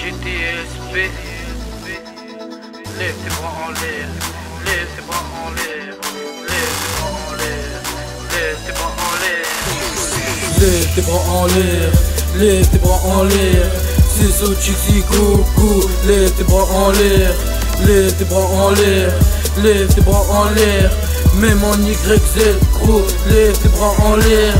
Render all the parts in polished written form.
GTSP. Lève tes bras en l'air, lève tes bras en l'air, lève tes bras en l'air, lève tes bras en l'air. Lève tes bras en l'air, lève tes bras en l'air. C'est so Chixi Coucou, lève tes bras en l'air, lève tes bras en l'air, lève tes bras en l'air. Même en YZ gros, lève tes bras en l'air.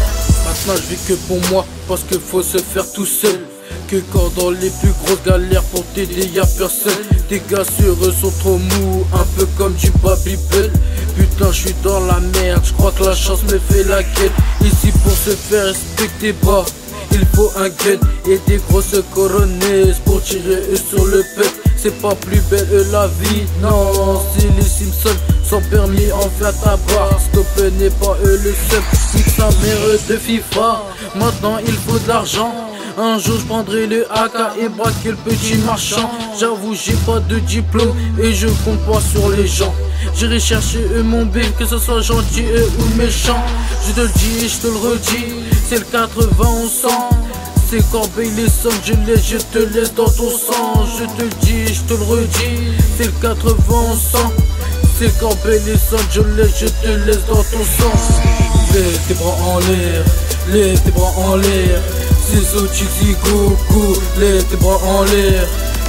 Maintenant je vis que pour moi, parce que faut se faire tout seul. Que quand dans les plus grosses galères pour t'aider y'a personne. Tes gars sur eux sont trop mous, un peu comme du Babybel. Putain je suis dans la merde, je crois que la chance me fait la quête. Ici pour se faire respecter bas, il faut un gun et des grosses coronets pour tirer eux sur le pet. C'est pas plus belle la vie, non, c'est les Simpsons sans permis en fait ta barre. Stop n'est pas eux le seul, nique sa mère de FIFA. Maintenant il faut de l'argent. Un jour je prendrai le AK et braquer le petit marchand. J'avoue j'ai pas de diplôme et je compte pas sur les gens. J'irai chercher mon bif, que ce soit gentil ou méchant. Je te le dis et je te le redis, c'est le 80 on sent. C'est Corbeil les Angeles, je te laisse dans ton sang. Je te le dis, je te le redis, c'est le 80 on sent. C'est Corbeil les Angeles, je te laisse dans ton sang. Lève tes bras en l'air, lève tes bras en l'air. C'est so Chixi Coucou, lève tes bras en l'air,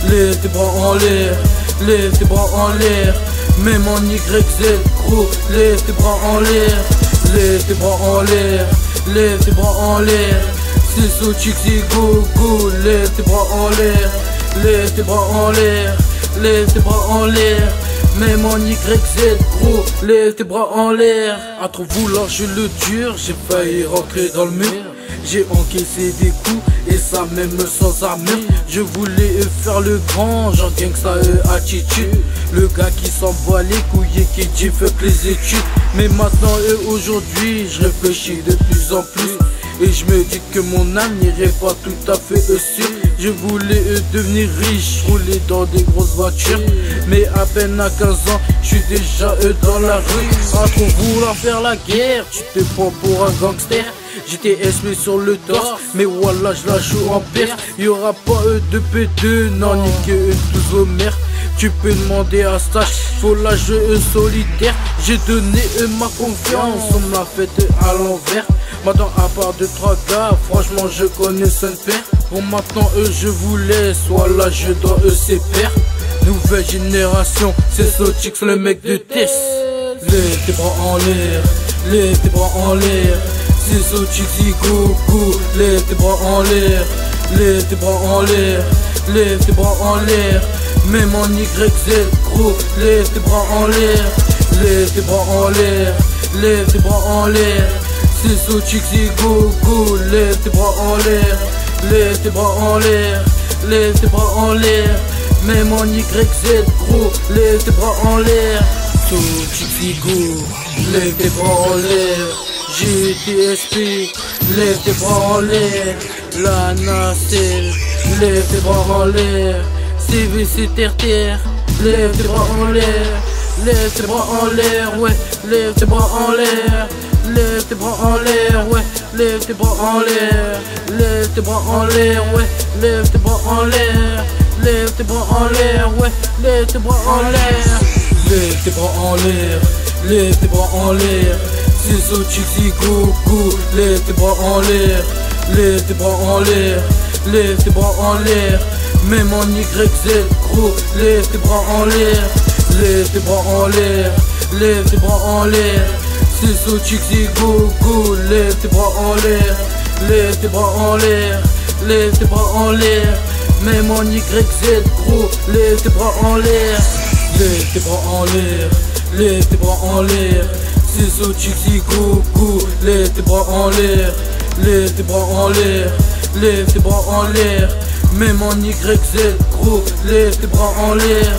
lève tes bras en l'air, lève tes bras en l'air. Même en YZ gros, lève tes bras en l'air, lève tes bras en l'air, lève tes bras en l'air. C'est so Chixi Coucou, lève tes bras en l'air, lève tes bras en l'air, lève tes bras en l'air. Même en YZ gros, lève tes bras en l'air. À trop vouloir je le dur, j'ai failli rentrer dans le mur. J'ai encaissé des coups et ça même sans armure. Je voulais faire le grand, genre gangsta attitude. Le gars qui s'envoie les couilles et qui dit fuck les études. Mais maintenant aujourd'hui je réfléchis de plus en plus. Et je me dis que mon âme n'irait pas tout à fait sûr. Je voulais devenir riche, rouler dans des grosses voitures. Mais à peine à 15 ans, je suis déjà dans la rue. À trop vouloir faire la guerre, tu te prends pour un gangster. J'étais SP sur le torse, mais voilà je la joue en perse. Y'aura pas de P2, non ni que tous vos mères. Tu peux demander à Stash, faut la jouer solitaire. J'ai donné ma confiance, on m'a fait à l'envers. Maintenant à part 2-3 gars, franchement je connais son père. Bon maintenant je vous laisse, voilà je dois c'est père. Nouvelle génération, c'est so Chix le mec de Tess. Lève tes bras en l'air, lève tes bras en l'air. C'est so Chixi Coucou, lève tes bras en l'air, lève tes bras en l'air, lève tes bras en l'air. Même en YZ gros, lève tes bras en l'air, lève tes bras en l'air, lève tes bras en l'air. C'est so Chixi Coucou, lève tes bras en l'air, lève tes bras en l'air, lève tes bras en l'air. Même en YZ gros, lève tes bras en l'air. So Chixi Coucou, lève tes bras en l'air. GTSP, lève tes bras en l'air. La nacelle, lève tes bras en l'air. CVC terre, lève tes bras en l'air. Lève tes bras en l'air, ouais, lève tes bras en l'air. Lève tes bras en l'air, ouais, lève tes bras en l'air. Lève tes bras en l'air, ouais, lève tes bras en l'air. Lève tes bras en l'air, ouais, lève tes bras en l'air. Lève tes bras en l'air, lève tes bras en l'air. C'est so Chixi Coucou, lève tes bras en l'air, lève tes bras en l'air, lève tes bras en l'air. Même en YZ gros, lève tes bras en l'air, lève tes bras en l'air, lève tes bras en l'air. C'est so Chixi Coucou, lève tes bras en l'air, lève tes bras en l'air, lève tes bras en l'air. Même en YZ gros, lève tes bras en l'air, lève tes bras en l'air, lève tes bras en l'air. C'est so Chixi Coucou, lève tes bras en l'air, lève tes bras en l'air, lève tes bras en l'air. Même en YZ gros, lève tes bras en l'air,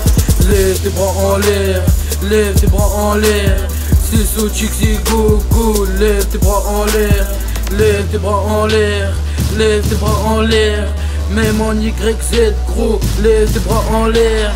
lève tes bras en l'air, lève tes bras en l'air. C'est so Chixi Coucou, lève tes bras en l'air, lève tes bras en l'air, lève tes bras en l'air. Même en YZ gros, lève tes bras en l'air.